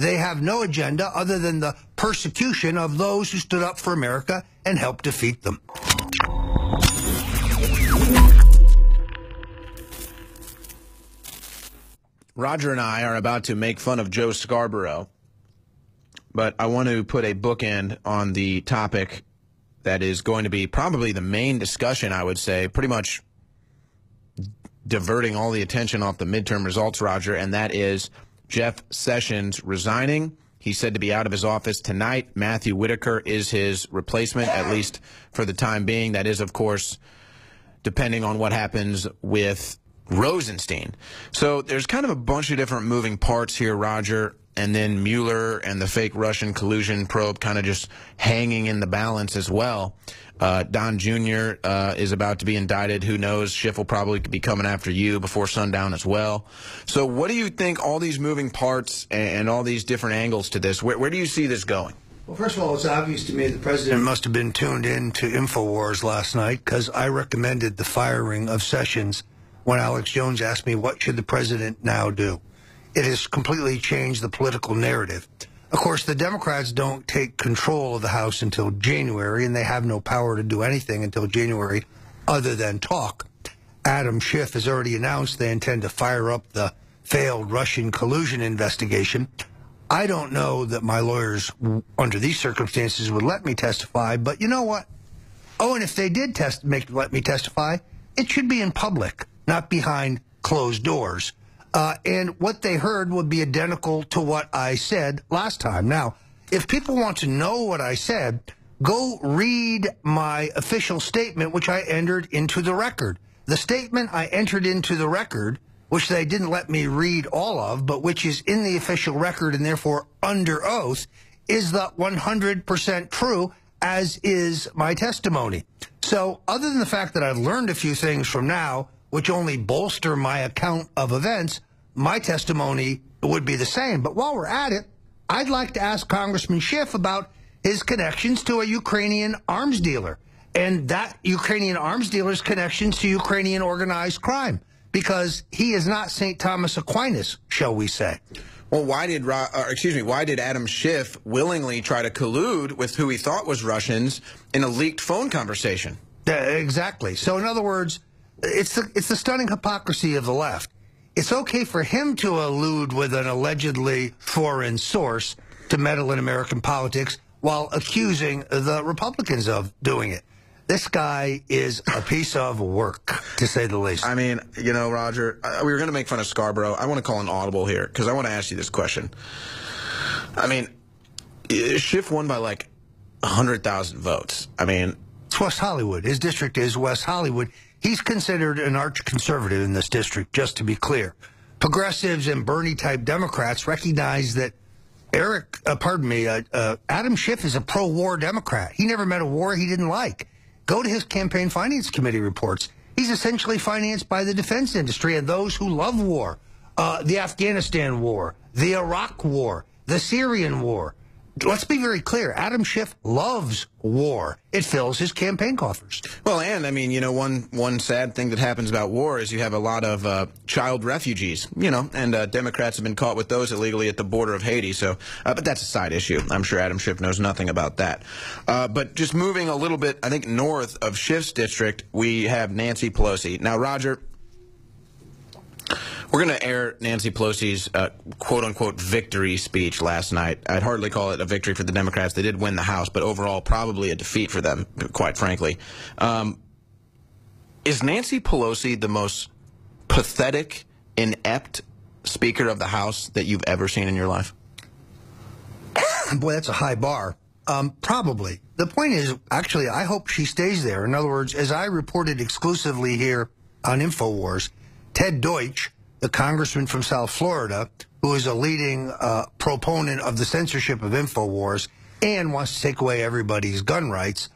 they have no agenda other than the persecution of those who stood up for America and helped defeat them. Roger and I are about to make fun of Joe Scarborough, but I want to put a bookend on the topic that is going to be probably the main discussion, I would say, pretty much diverting all the attention off the midterm results, Roger, and that is Jeff Sessions resigning. He's said to be out of his office tonight. Matthew Whitaker is his replacement, at least for the time being. That is, of course, depending on what happens with Rosenstein. So there's kind of a bunch of different moving parts here, Roger, and then Mueller and the fake Russian collusion probe kind of just hanging in the balance as well. Don Jr. Is about to be indicted. Who knows? Schiff will probably be coming after you before sundown as well. So what do you think, all these moving parts and all these different angles to this, where do you see this going? Well, first of all, it's obvious to me the president must have been tuned in to InfoWars last night, because I recommended the firing of Sessions when Alex Jones asked me, what should the president now do? It has completely changed the political narrative. Of course, the Democrats don't take control of the House until January, and they have no power to do anything until January other than talk. Adam Schiff has already announced they intend to fire up the failed Russian collusion investigation. I don't know that my lawyers, under these circumstances, would let me testify, but you know what? Oh, and if they did let me testify, it should be in public, not behind closed doors. And what they heard would be identical to what I said last time. Now, if people want to know what I said, go read my official statement, which I entered into the record. The statement I entered into the record, which they didn't let me read all of, but which is in the official record and therefore under oath, is the 100% true, as is my testimony. So other than the fact that I've learned a few things from now, which only bolster my account of events, my testimony would be the same. But while we're at it, I'd like to ask Congressman Schiff about his connections to a Ukrainian arms dealer, and that Ukrainian arms dealer's connections to Ukrainian organized crime, because he is not St. Thomas Aquinas, shall we say. Well, why did Adam Schiff willingly try to collude with who he thought was Russians in a leaked phone conversation? Exactly. So in other words, it's the stunning hypocrisy of the left. It's okay for him to allude with an allegedly foreign source to meddle in American politics while accusing the Republicans of doing it. This guy is a piece of work, to say the least. I mean, you know, Roger, we were going to make fun of Scarborough. I want to call an audible here because I want to ask you this question. I mean, Schiff won by like 100,000 votes. I mean, it's West Hollywood. His district is West Hollywood. He's considered an arch-conservative in this district, just to be clear. Progressives and Bernie-type Democrats recognize that Adam Schiff is a pro-war Democrat. He never met a war he didn't like. Go to his campaign finance committee reports. He's essentially financed by the defense industry and those who love war. The Afghanistan war, the Iraq war, the Syrian war. Let's be very clear. Adam Schiff loves war. It fills his campaign coffers. Well, and I mean, you know, one sad thing that happens about war is you have a lot of child refugees, you know, and Democrats have been caught with those illegally at the border of Haiti. So, but that's a side issue. I'm sure Adam Schiff knows nothing about that. But just moving a little bit, I think, north of Schiff's district, we have Nancy Pelosi. Now, Roger, we're going to air Nancy Pelosi's quote-unquote victory speech last night. I'd hardly call it a victory for the Democrats. They did win the House, but overall probably a defeat for them, quite frankly. Is Nancy Pelosi the most pathetic, inept Speaker of the House that you've ever seen in your life? Boy, that's a high bar. Probably. The point is, actually, I hope she stays there. In other words, as I reported exclusively here on InfoWars, Ted Deutsch, the congressman from South Florida, who is a leading proponent of the censorship of InfoWars and wants to take away everybody's gun rights,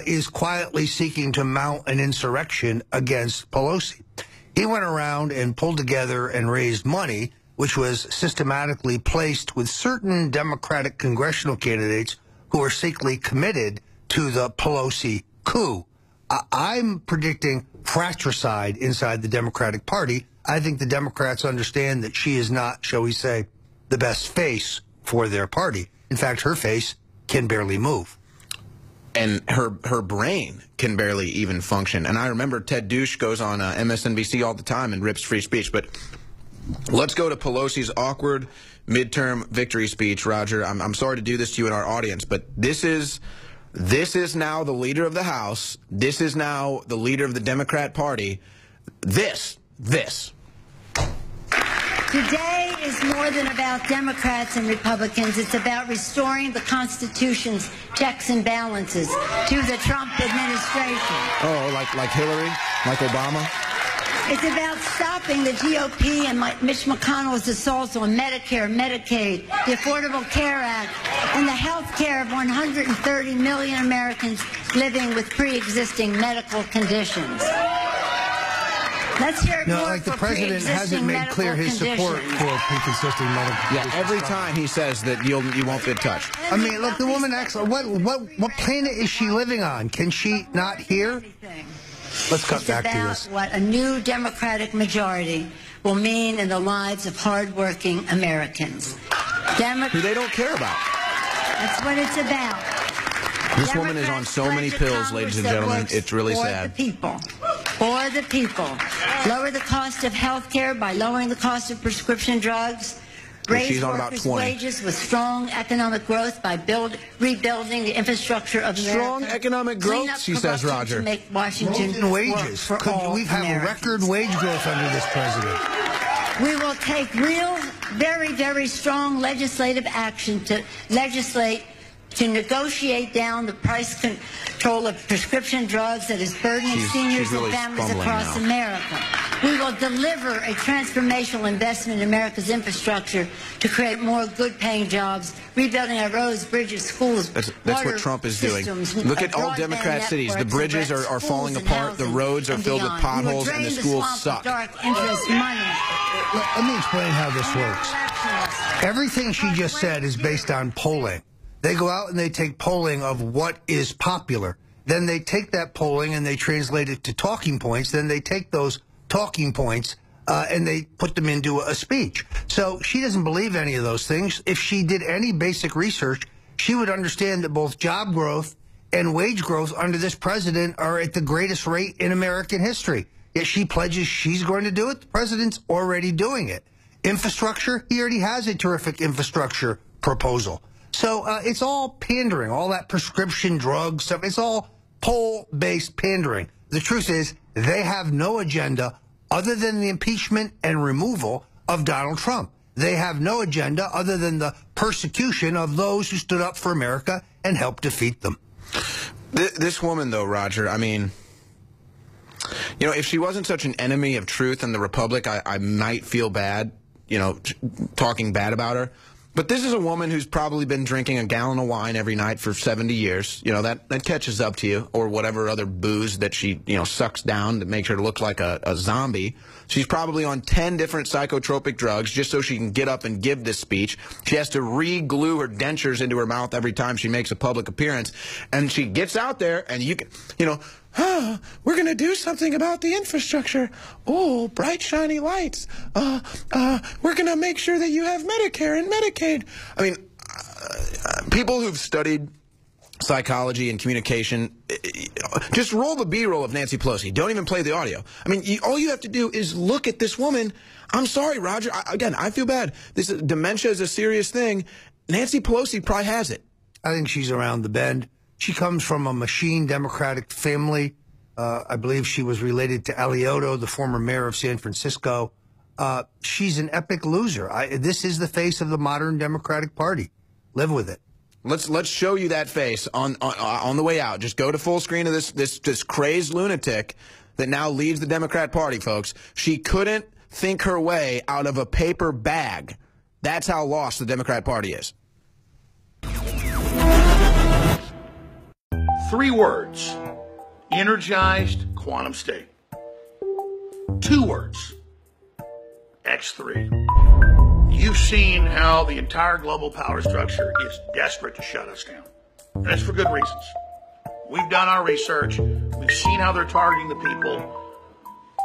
is quietly seeking to mount an insurrection against Pelosi. He went around and pulled together and raised money, which was systematically placed with certain Democratic congressional candidates who are secretly committed to the Pelosi coup. I'm predicting fratricide inside the Democratic Party. I think the Democrats understand that she is not, shall we say, the best face for their party. In fact, her face can barely move. And her brain can barely even function. And I remember Ted Douche goes on MSNBC all the time and rips free speech. But let's go to Pelosi's awkward midterm victory speech, Roger. I'm sorry to do this to you and our audience, but this is now the leader of the House. This is now the leader of the Democrat Party. This. Today is more than about Democrats and Republicans. It's about restoring the Constitution's checks and balances to the Trump administration. Oh, like Hillary? Like Obama? It's about stopping the GOP and Mitch McConnell's assaults on Medicare, Medicaid, the Affordable Care Act, and the health care of 130 million Americans living with pre-existing medical conditions. Let's hear it more like the for president hasn't made clear his support for pre-existing medical conditions. Yeah, every time he says that you won't get touched. I mean, look, the woman acts. What planet is she living on? Can she not hear? Let's cut back to this. It's about what a new Democratic will mean in the lives of hardworking Americans. Who they don't care about. That's what it's about. This woman is on so many pills, ladies and gentlemen. It's really sad. For the people. Lower the cost of health care by lowering the cost of prescription drugs. Raise workers' wages with strong economic growth by rebuilding the infrastructure of America. Strong economic growth, she says, Roger. To make Washington in wages. We've had record wage growth under this president. We will take real, very, very strong legislative action to negotiate down the price control of prescription drugs that is burdening seniors and families across America. We will deliver a transformational investment in America's infrastructure to create more good-paying jobs, rebuilding our roads, bridges, schools, That's what Trump is doing. Look at all Democrat cities. The bridges are falling apart, the roads are filled with potholes, and the schools suck. Let me explain how this works. Everything she just said is based on polling. They go out and they take polling of what is popular. Then they take that polling and they translate it to talking points. Then they take those talking points and they put them into a speech. So she doesn't believe any of those things. If she did any basic research, she would understand that both job growth and wage growth under this president are at the greatest rate in American history. Yet she pledges she's going to do it. The president's already doing it. Infrastructure, he already has a terrific infrastructure proposal. So it's all pandering, all that prescription drug stuff. It's all poll-based pandering. The truth is they have no agenda other than the impeachment and removal of Donald Trump. They have no agenda other than the persecution of those who stood up for America and helped defeat them. This woman, though, Roger, I mean, you know, if she wasn't such an enemy of truth and the Republic, I might feel bad, you know, talking bad about her. But this is a woman who's probably been drinking a gallon of wine every night for 70 years. You know, that catches up to you, or whatever other booze that she, you know, sucks down that makes her look like a zombie. She's probably on 10 different psychotropic drugs just so she can get up and give this speech. She has to re-glue her dentures into her mouth every time she makes a public appearance. And she gets out there and you can, you know, we're going to do something about the infrastructure. Oh, bright, shiny lights. We're going to make sure that you have Medicare and Medicaid. I mean, people who've studied psychology and communication, just roll the B-roll of Nancy Pelosi. Don't even play the audio. I mean, all you have to do is look at this woman. I'm sorry, Roger. Again, I feel bad. Dementia is a serious thing. Nancy Pelosi probably has it. I think she's around the bend. She comes from a machine Democratic family. I believe she was related to Alioto, the former mayor of San Francisco. She's an epic loser. This is the face of the modern Democratic Party. Live with it. Let's show you that face on the way out. Just go to full screen of this crazed lunatic that now leads the Democrat Party, folks. She couldn't think her way out of a paper bag. That's how lost the Democrat Party is. 3 words: energized quantum state. 2 words: X3. You've seen how the entire global power structure is desperate to shut us down. And it's for good reasons. We've done our research. We've seen how they're targeting the people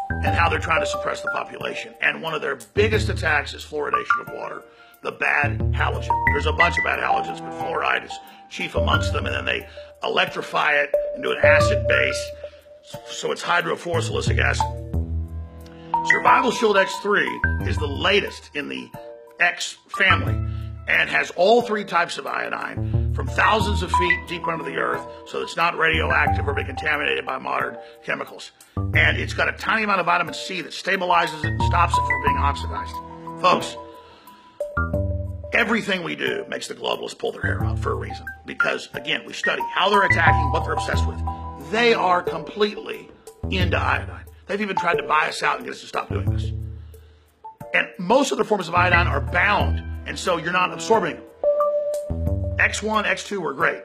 and how they're trying to suppress the population. And one of their biggest attacks is fluoridation of water, the bad halogen. There's a bunch of bad halogens, but fluoride is chief amongst them. And then they electrify it into an acid base, so it's hydrofluorosilicic acid. Survival Shield X3 is the latest in the X family and has all three types of iodine from thousands of feet deep under the earth, so it's not radioactive or be contaminated by modern chemicals. And it's got a tiny amount of vitamin C that stabilizes it and stops it from being oxidized. Folks, everything we do makes the globalists pull their hair out for a reason. Because, again, we study how they're attacking, what they're obsessed with. They are completely into iodine. They've even tried to buy us out and get us to stop doing this. And most of the forms of iodine are bound, and so you're not absorbing them. X1, X2 were great.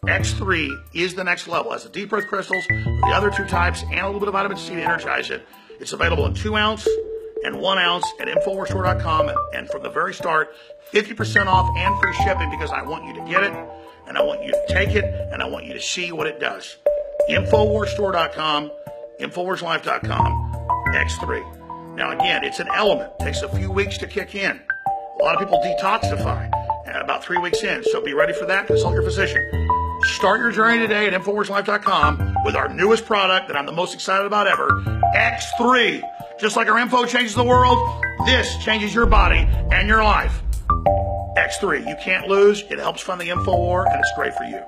X3 is the next level. It has the deep earth crystals, the other two types, and a little bit of vitamin C to energize it. It's available in 2 ounce and 1 ounce at InfoWarsStore.com. And from the very start, 50% off and free shipping, because I want you to get it, and I want you to take it, and I want you to see what it does. InfoWarsStore.com, InfoWarsLife.com, X3. Now, again, it's an element. It takes a few weeks to kick in. A lot of people detoxify about 3 weeks in, so be ready for that. Consult your physician. Start your journey today at InfoWarsLife.com with our newest product that I'm the most excited about ever, X3. Just like our info changes the world, this changes your body and your life. X3, you can't lose. It helps fund the info war, and it's great for you.